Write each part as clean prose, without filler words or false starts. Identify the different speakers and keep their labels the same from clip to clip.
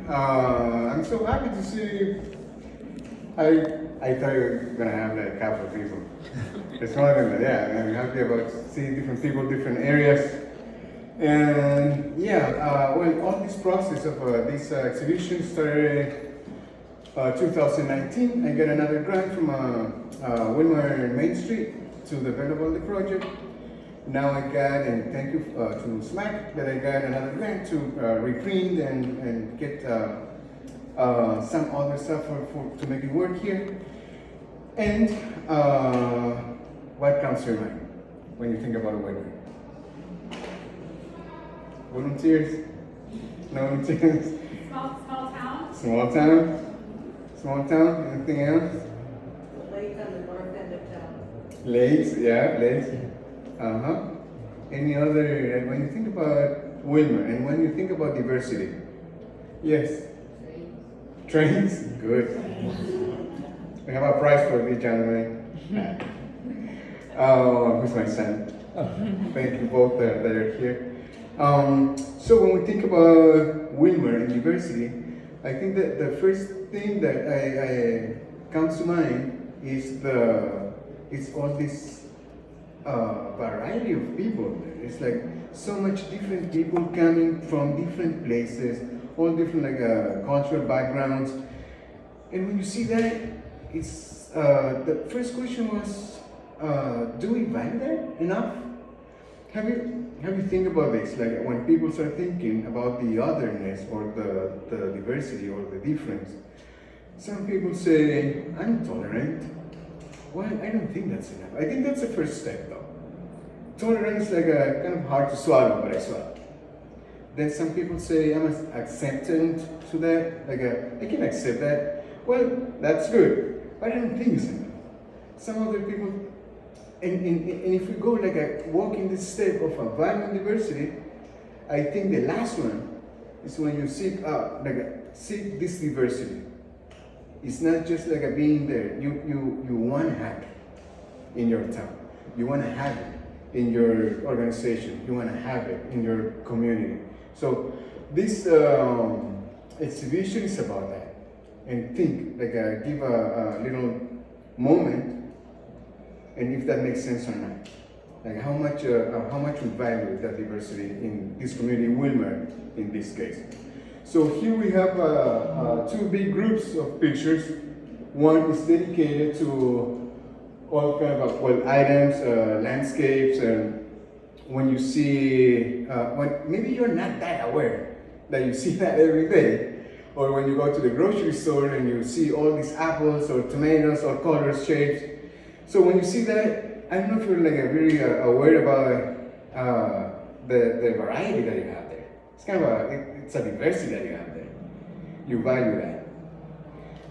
Speaker 1: I'm so happy to see. I thought you were gonna have like a couple of people. It's more than that. Yeah, I'm happy about seeing different people, different areas, and yeah. Well, all this process of this exhibition started 2019. I got another grant from Willmar Main Street to develop all the project. Now I got, and thank you to Slack, that I got another grant to reprint and get some other stuff to make it work here. And what comes to your mind when you think about a wedding? Volunteers? No volunteers?
Speaker 2: Small town?
Speaker 1: Small town? Small town? Anything else?
Speaker 3: Lake on the north end of town.
Speaker 1: Lakes, yeah, lakes. Any other, when you think about Willmar and when you think about diversity? Yes? Trains? Good. We have a prize for this gentleman. Who's my son? Thank you both that are here. So when we think about Willmar and diversity, I think that the first thing that I comes to mind is all this variety of people. It's like so much different people coming from different places, all different like cultural backgrounds. And when you see that, it's the first question was, do we value that enough? Have you think about this? Like when people start thinking about the otherness or the diversity or the difference, some people say, I'm tolerant. Well, I don't think that's enough. I think that's the first step though. Tolerance is like kind of hard to swallow, but I swallow. Then some people say, I'm acceptant to that. Like I can accept that. Well, that's good, but I don't think it's enough. Some other people, and if we go like walking this step of valuing diversity, I think the last one is when you seek seek this diversity. It's not just like being there. You want to have it in your town. You want to have it in your organization. You want to have it in your community. So this exhibition is about that. And think, like give a little moment, and if that makes sense or not. Like how much we value that diversity in this community, Willmar in this case. So here we have two big groups of pictures. One is dedicated to all kind of items, landscapes, and when you see, when maybe you're not that aware that you see that every day, or when you go to the grocery store and you see all these apples or tomatoes or colors, shapes. So when you see that, I don't know if you're like very aware about the variety that you have there. It's kind of it's a diversity that you have there. You value that.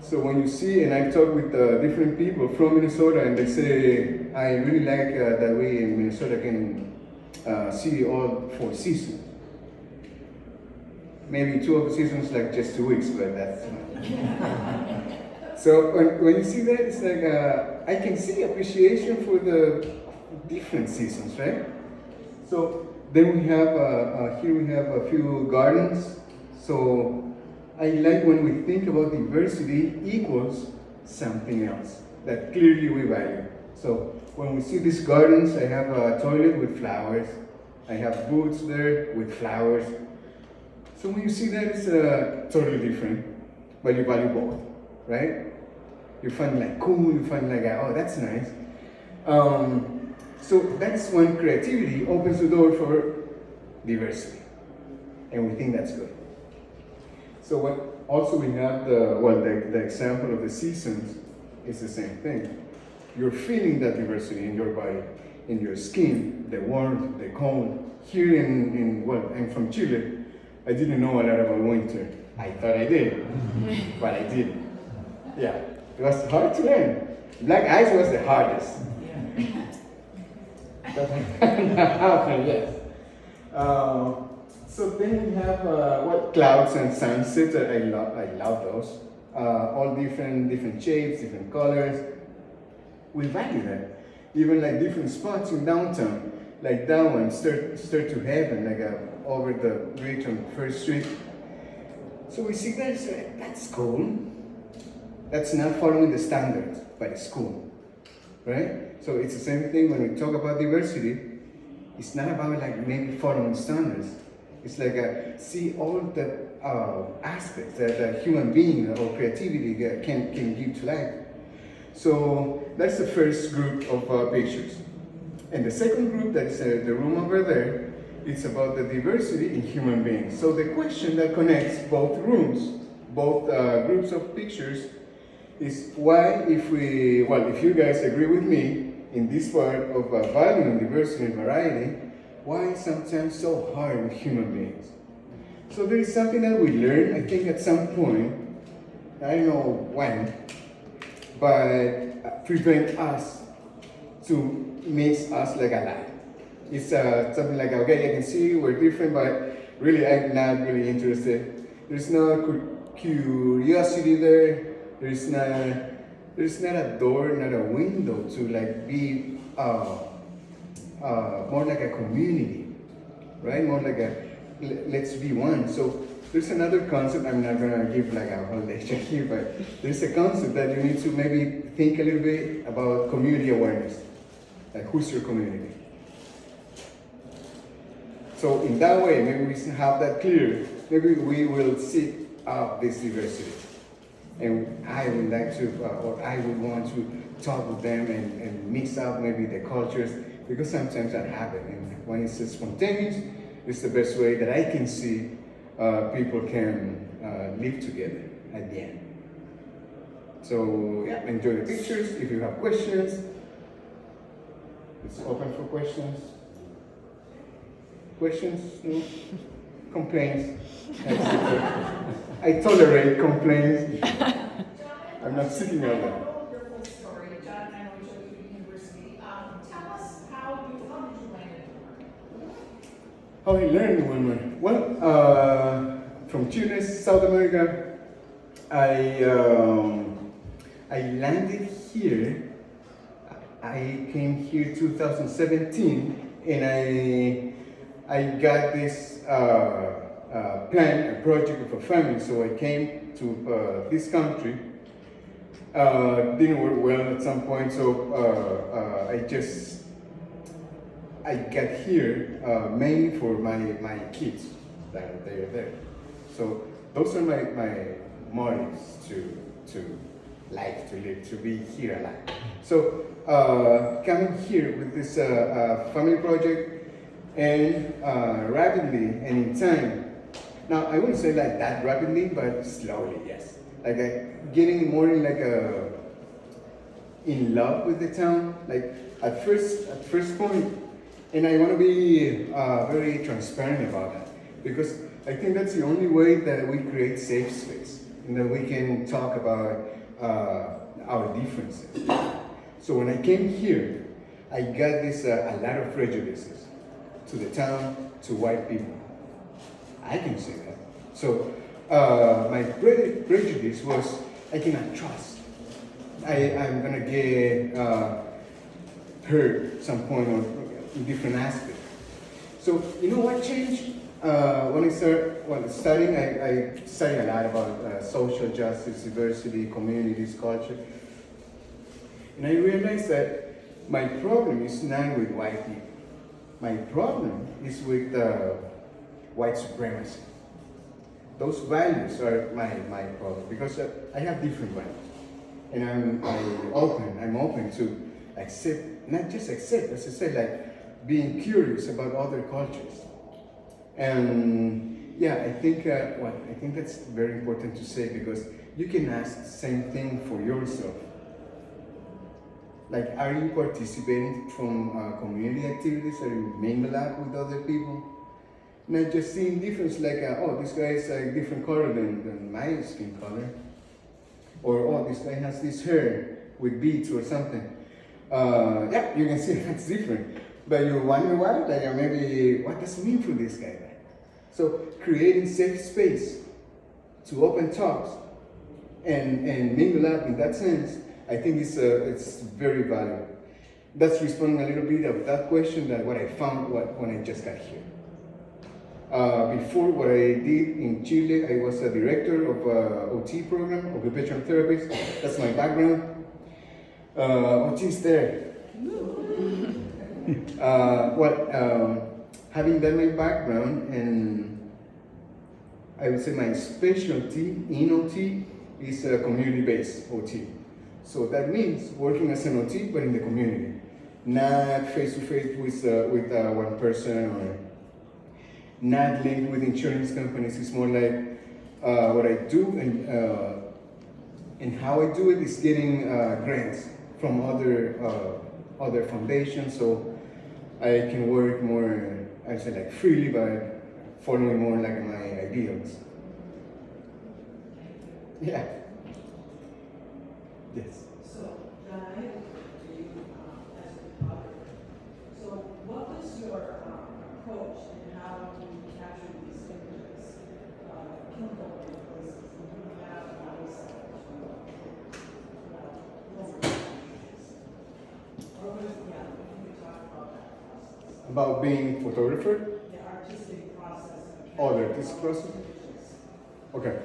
Speaker 1: So when you see, and I've talked with different people from Minnesota, and they say, I really like that we in Minnesota can see all 4 seasons. Maybe 2 of the seasons, like just 2 weeks, but that's So when you see that, it's like I can see appreciation for the different seasons, right? So then we have here we have a few gardens. So I like when we think about diversity equals something else that clearly we value. So when we see these gardens, I have a toilet with flowers. I have booths there with flowers. So when you see that, it's totally different, but you value both, right? You find like cool, you find like, oh, that's nice. So that's when creativity opens the door for diversity, and we think that's good. So what also we have the example of the seasons is the same thing. You're feeling that diversity in your body, in your skin, the warmth, the cold. Here I'm from Chile. I didn't know a lot about winter. I thought I did, but I didn't. Yeah, it was hard to learn. Black ice was the hardest. Yes. So then we have clouds and sunsets. I love those. All different shapes, different colors. We value that. Even like different spots in downtown, like down and start to heaven, like over the bridge on First Street. So we see that, that's cool. That's not following the standards, but it's cool, right? So it's the same thing when we talk about diversity. It's not about like maybe following standards. It's like see all the aspects that a human being or creativity can give to life. So that's the first group of pictures. And the second group, that is the room over there, it's about the diversity in human beings. So the question that connects both rooms, both groups of pictures, is why if you guys agree with me in this part of valuing diversity and variety, why it's sometimes so hard with human beings? So there is something that we learn, I think at some point, I don't know when, but prevent us to mix us like a lot. It's something like, okay, I can see we're different, but really I'm not really interested. There's no curiosity there. There's not a door, not a window to like be more like a community, right? More like let's be one. So there's another concept, I'm not gonna give like a whole lecture here, but there's a concept that you need to maybe think a little bit about community awareness. Like who's your community? So in that way, maybe we have that clear, maybe we will seek out this diversity. And I would like to, or I would want to talk with them and mix up maybe the cultures, because sometimes that happens. And when it's spontaneous, it's the best way that I can see people can live together at the end. So yeah, enjoy the pictures. If you have questions, it's open for questions. Questions? No? Complaints? I tolerate complaints. I'm not seeking out that.
Speaker 2: Wonderful story. John and I know each other through university. Tell us how did you land in Willmar?
Speaker 1: How I learned in Willmar? Well, from Chile, South America, I landed here. I came here 2017, and I got this plan, a project with a family. So I came to this country. Didn't work well at some point, so I got here mainly for my kids that they are there. So those are my motives to life, to live, to be here alive. So coming here with this family project, and rapidly and in time. Now I wouldn't say like that rapidly, but slowly, yes. Like getting more in like in love with the town. Like at first point, and I want to be very transparent about that, because I think that's the only way that we create safe space and that we can talk about our differences. So when I came here, I got this a lot of prejudices to the town, to white people. I can say that. So my prejudice was I cannot trust. I'm gonna get hurt at some point or in different aspects. So you know what changed? When I started studying, I studied a lot about social justice, diversity, communities, culture. And I realized that my problem is not with white people. My problem is with white supremacy. Those values are my problem, because I have different values. And I'm open to accept, not just accept, as I said, like being curious about other cultures. And yeah, I think that's very important to say, because you can ask the same thing for yourself. Like, are you participating from community activities? Are you mingle up with other people? Not just seeing difference like, oh, this guy is a different color than my skin color. Or, oh, this guy has this hair with beads or something. Yeah, you can see that's different. But you wonder why? Like, maybe, what does it mean for this guy? So, creating safe space to open talks and mingle up in that sense, I think it's very valuable. That's responding a little bit of that question that what I found when I just got here. Before what I did in Chile, I was a director of OT program, occupational therapist. That's my background. OT is there. Having done my background, and I would say my specialty in OT is community-based OT. So that means working as an OT, but in the community, not face-to-face with one person, or not linked with insurance companies. It's more like what I do, and how I do it is getting grants from other foundations, so I can work more, I say, like freely, but following more like my ideals. Yeah. Yes.
Speaker 3: So, John, I have a question for you as a photographer. So, what was your approach in how you capture these images? Chemical places, and you have obviously we talk about that process.
Speaker 1: About being photographer?
Speaker 3: The artistic process.
Speaker 1: Oh, the artistic process? Okay.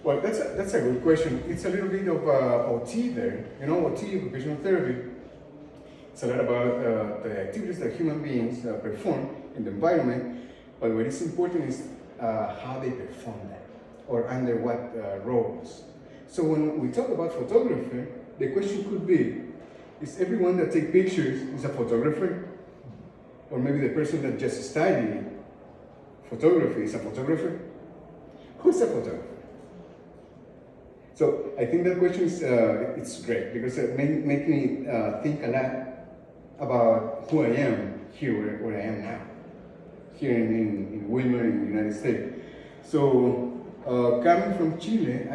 Speaker 1: Well, that's a good question. It's a little bit of OT there. You know, OT, occupational therapy, it's a lot about the activities that human beings perform in the environment, but what is important is how they perform that, or under what roles. So when we talk about photographer, the question could be, is everyone that takes pictures is a photographer? Or maybe the person that just studied photography is a photographer? Who's a photographer? So I think that question is it's great, because it makes me think a lot about who I am here, where I am now, here in Willmar, in the United States. So coming from Chile,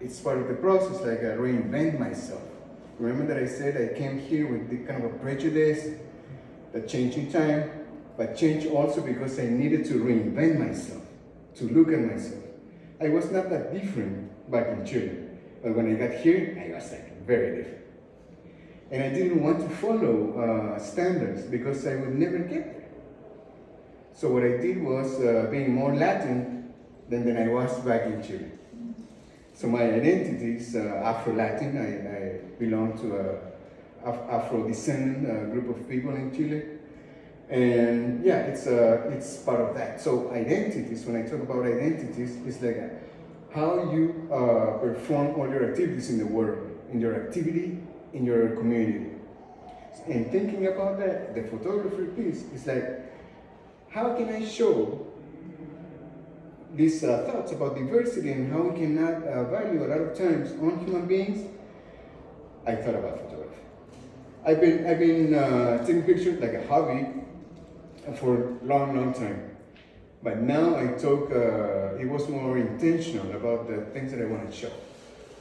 Speaker 1: it's part of the process, like I reinvent myself. Remember that I said I came here with the kind of a prejudice that changed in time, but changed also because I needed to reinvent myself, to look at myself. I was not that different back in Chile, but when I got here, I was like very different. And I didn't want to follow standards because I would never get there. So what I did was being more Latin than I was back in Chile. So my identity is Afro-Latin. I belong to a Afro-descendant group of people in Chile. And yeah, it's part of that. So identities, when I talk about identities, it's like how you perform all your activities in the world, in your activity, in your community. And thinking about that, the photography piece is like, how can I show these thoughts about diversity and how we cannot value a lot of times on human beings? I thought about photography. I've been taking pictures like a hobby for a long time. But now I talk, it was more intentional about the things that I want to show,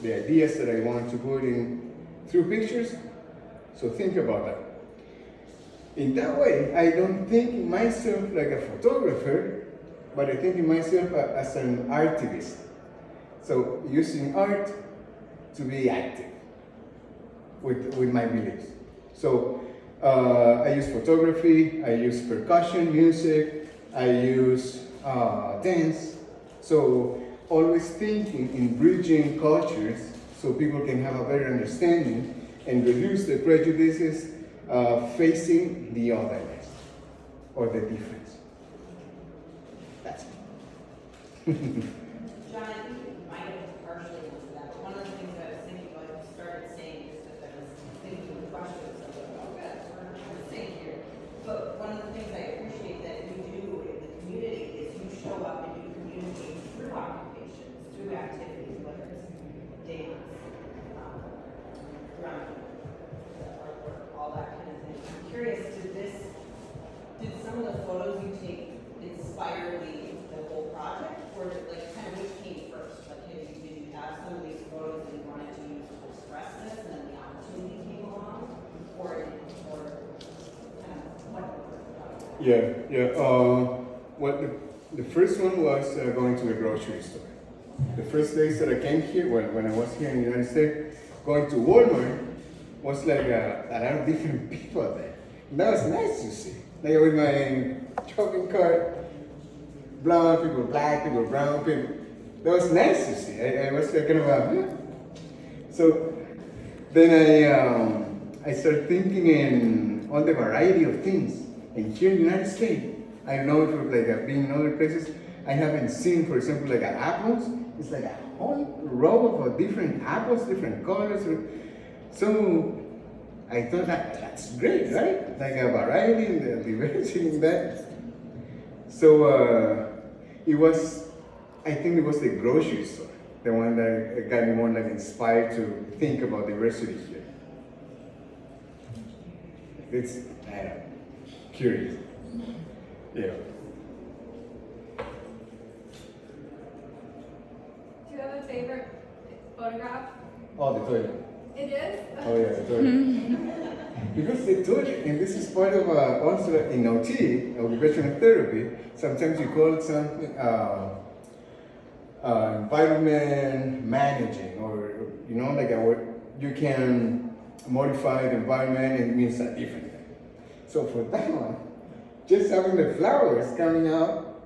Speaker 1: the ideas that I want to put in through pictures. So think about that. In that way, I don't think of myself like a photographer, but I think of myself as an artivist. So using art to be active with my beliefs. So I use photography, I use percussion, music, I use dance. So always thinking in bridging cultures so people can have a better understanding and reduce the prejudices facing the otherness or the difference. That's it.
Speaker 4: John, I think you might have partially answered that, but one of the things I was thinking about, you started saying is that I was thinking of questions, so I was like, oh good, we're on the same here. But one of the things I appreciate that you do in the community is you show up and you communicate through occupations, through activities, whether it's dance, drumming, artwork, all that kind of thing. I'm curious, did some of the photos you take inspire the whole project, or like kind of which came first? Like, did you have some of these photos that you wanted to use to express this, and then the opportunity came along, or kind of what?
Speaker 1: Yeah. Well, the first one was going to the grocery store. The first days that I came here, when I was here in the United States, going to Willmar was like a lot of different people there. And that was nice to see. Like with my shopping cart, blonde people, black people, brown people. That was nice to see. I was kind of, So then I started thinking in all the variety of things. And here in the United States, I don't know if I've been in other places, I haven't seen, for example, like apples. It's like a whole row of different apples, different colors. So I thought that's great, right? Like a variety and the diversity in that. So I think it was the grocery store, the one that got me more like inspired to think about diversity here. It's, I don't know, curious. Yeah.
Speaker 5: Do you have a favorite photograph?
Speaker 1: Oh, the toilet.
Speaker 5: It is?
Speaker 1: Oh yeah, the toilet. Because the toilet, and this is part of also in OT, occupational therapy, sometimes you call it something environment managing, or like you can modify the environment and it means a different thing. So for that one, just having the flowers coming out,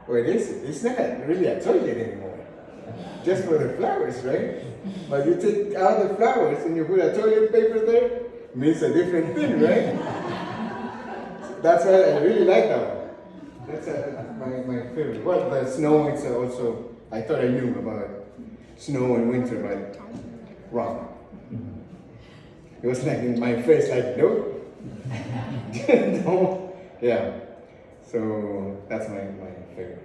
Speaker 1: what is it? It's not really a toilet anymore. Just for the flowers, right? But you take out the flowers and you put a toilet paper there, it means a different thing, right? That's why I really like that one. That's my favorite. Well, the snow, it's also, I thought I knew about snow and winter, but wrong. It was like in my face, like, nope. No. Yeah. So that's my favorite.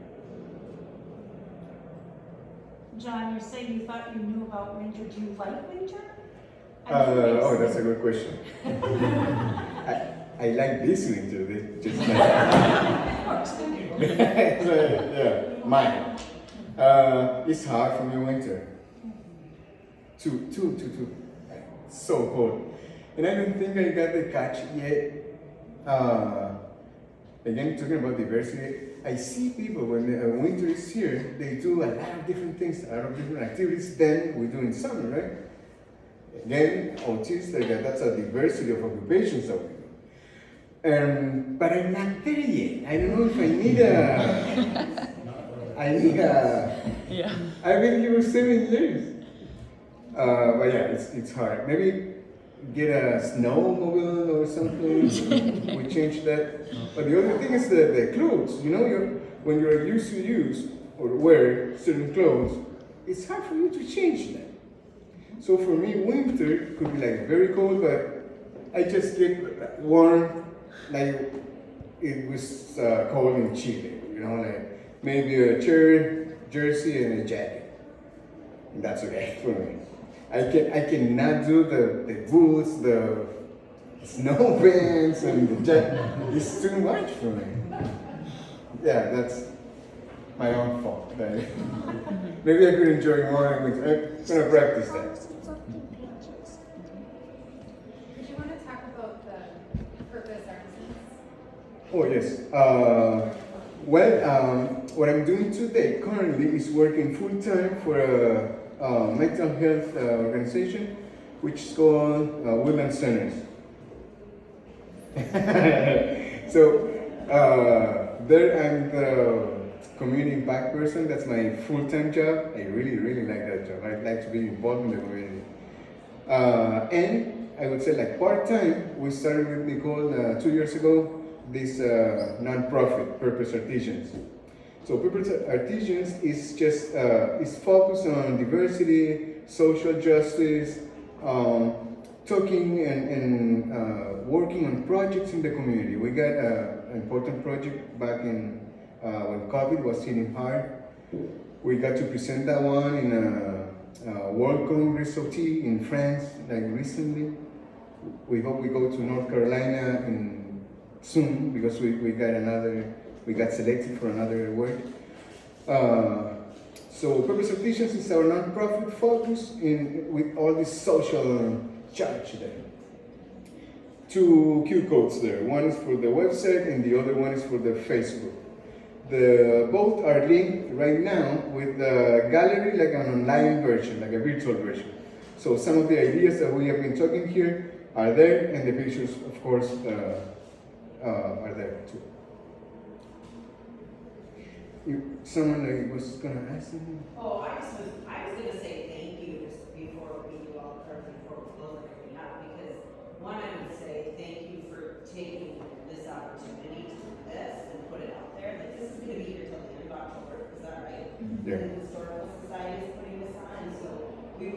Speaker 6: John, you're saying you thought you knew about winter. Do you like winter?
Speaker 1: Oh, that's a good question. I like this winter, just like yeah, mine. It's hard for me winter. Too so cold. And I don't think I got the catch yet. Again, talking about diversity, I see people when winter is here, they do a lot of different things, a lot of different activities than we do in summer, right? Again, autistic, that's a diversity of occupations that we do. But I'm not there yet. I don't know if yeah. I've been here for 7 years. But yeah, it's hard. Maybe get a snowmobile or something. We change that. But the other thing is the clothes. When you're used to use or wear certain clothes, it's hard for you to change that. So for me, winter could be like very cold, but I just get warm like it was cold in Chile. Like maybe a shirt, jersey, and a jacket. And that's okay for me. I cannot do the boots, the snow pants, and the jacket. It's too much for me. Yeah, that's my own fault. Maybe I could enjoy more. I'm gonna practice that.
Speaker 5: Did you want to talk about the purpose or business?
Speaker 1: Oh yes. What I'm doing today currently is working full time for a mental health organization, which is called Women's Centers. So there I'm the community impact person. That's my full-time job. I really like that job. I'd like to be involved in the community. And I would say like part-time, we started with Nicole 2 years ago, this non-profit, Purpose Artisans. So Purpose Artisans is just, is focused on diversity, social justice, talking and working on projects in the community. We got an important project back in when COVID was hitting hard. We got to present that one in a World Congress of Tea in France, like recently. We hope we go to North Carolina soon because we got selected for another award. So Purpose Artisans is our non-profit focus with all this social charge there. 2 Q codes there. One is for the website and the other one is for the Facebook. Both are linked right now with the gallery, like an online version, like a virtual version. So some of the ideas that we have been talking here are there, and the pictures, of course, are there too. someone was gonna ask something?
Speaker 4: Oh, I was gonna say thank you just before we do all, or before we close everything out, because one, I would say thank you for taking this opportunity to do this and put it out there. Like, this is gonna be here till the end of October, is that right?
Speaker 1: Yeah.
Speaker 4: The Historical Society is putting this on, and so the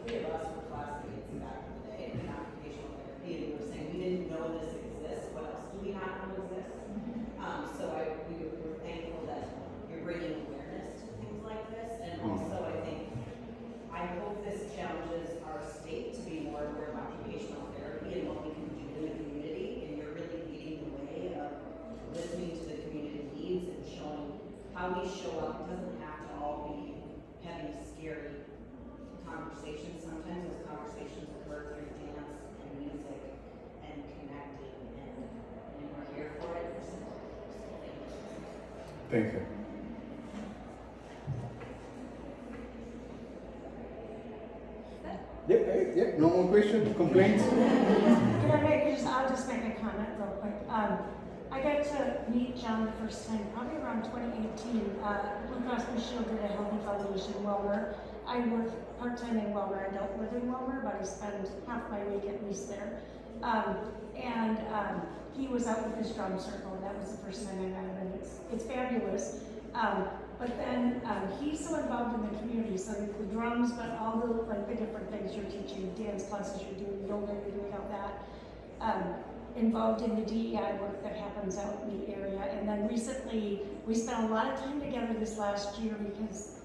Speaker 4: three of us were classmates back in the day in occupational therapy, and we were saying we didn't know this exists, what else do we not know exists? So we were thankful that you're bringing awareness to things like this, and also I hope this challenges our state to be more aware of occupational therapy and what we can do in the community, and you're really leading the way of listening to the community needs and showing how we show up. It doesn't have to all be heavy, scary conversations. Sometimes those conversations occur through dance and music and connecting, and we're here for it.
Speaker 1: Thank you. Yeah, no more questions, complaints?
Speaker 6: I'll just make a comment real quick. I got to meet John the first time, probably around 2018. Blue Cross Blue Shield did a Healthy Foundation Willmar. I work part-time in Willmar. I don't live in Willmar, but I spend half my week at least there. He was out with his drum circle, and that was the first time I met him, and it's fabulous. But then he's so involved in the community, so the drums, but all the different things you're teaching, dance classes you're doing, yoga you're doing, all that. Involved in the DEI work that happens out in the area. And then recently, we spent a lot of time together this last year because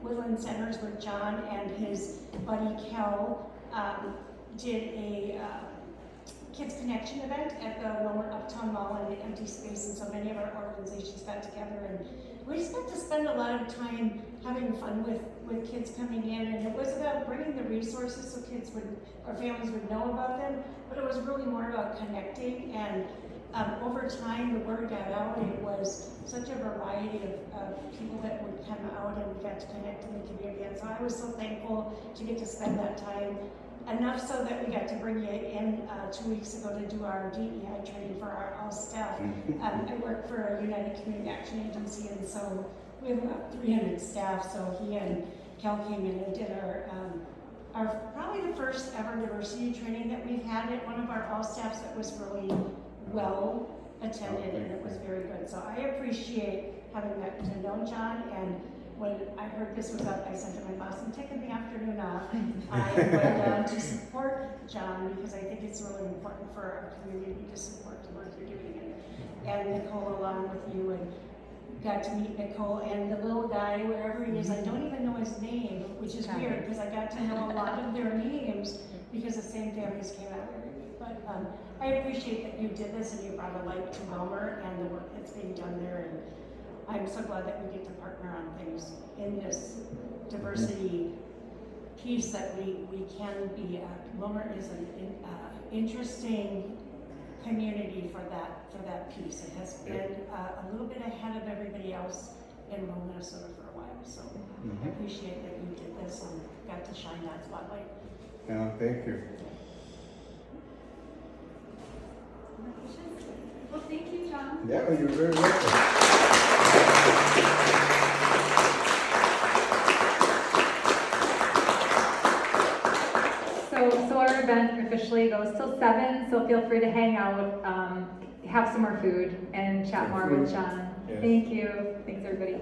Speaker 6: Woodland Centers with John and his buddy Kel did a Kids Connection event at the Willmar Uptown Mall in the empty space, and so many of our organizations got together, and we just got to spend a lot of time having fun with kids coming in, and it was about bringing the resources so kids or families would know about them, but it was really more about connecting, and over time the word got out. It was such a variety of people that would come out, and we got to connect in the community, and so I was so thankful to get to spend that time. Enough so that we got to bring you in 2 weeks ago to do our DEI training for our all staff. I work for a United Community Action Agency, and so we have about 300 staff. So he and Kel came in and did our probably the first ever diversity training that we've had at one of our all staffs that was really well attended, and it was very good. So I appreciate having gotten to know John, and when I heard this was up, I said to my boss, I'm taking the afternoon off. I went down to support John because I think it's really important for our community to support the work you're doing. And Nicole along with you, and got to meet Nicole and the little guy, wherever he is. I don't even know his name, which is weird because I got to know a lot of their names because the same families came out every week. But I appreciate that you did this and you brought a light to Willmar and the work that's being done there. And I'm so glad that we get to partner on things in this diversity piece that we can be at. Willmar is an interesting community for that piece. It has been a little bit ahead of everybody else in rural Minnesota for a while. So I appreciate that you did this and got to shine that spotlight.
Speaker 1: Yeah, thank you.
Speaker 5: Well, thank you, John.
Speaker 1: Yeah, you're very welcome.
Speaker 5: So our event officially goes till 7, so feel free to hang out, have some more food, and chat more with John.
Speaker 1: Yes.
Speaker 5: Thank you. Thanks, everybody.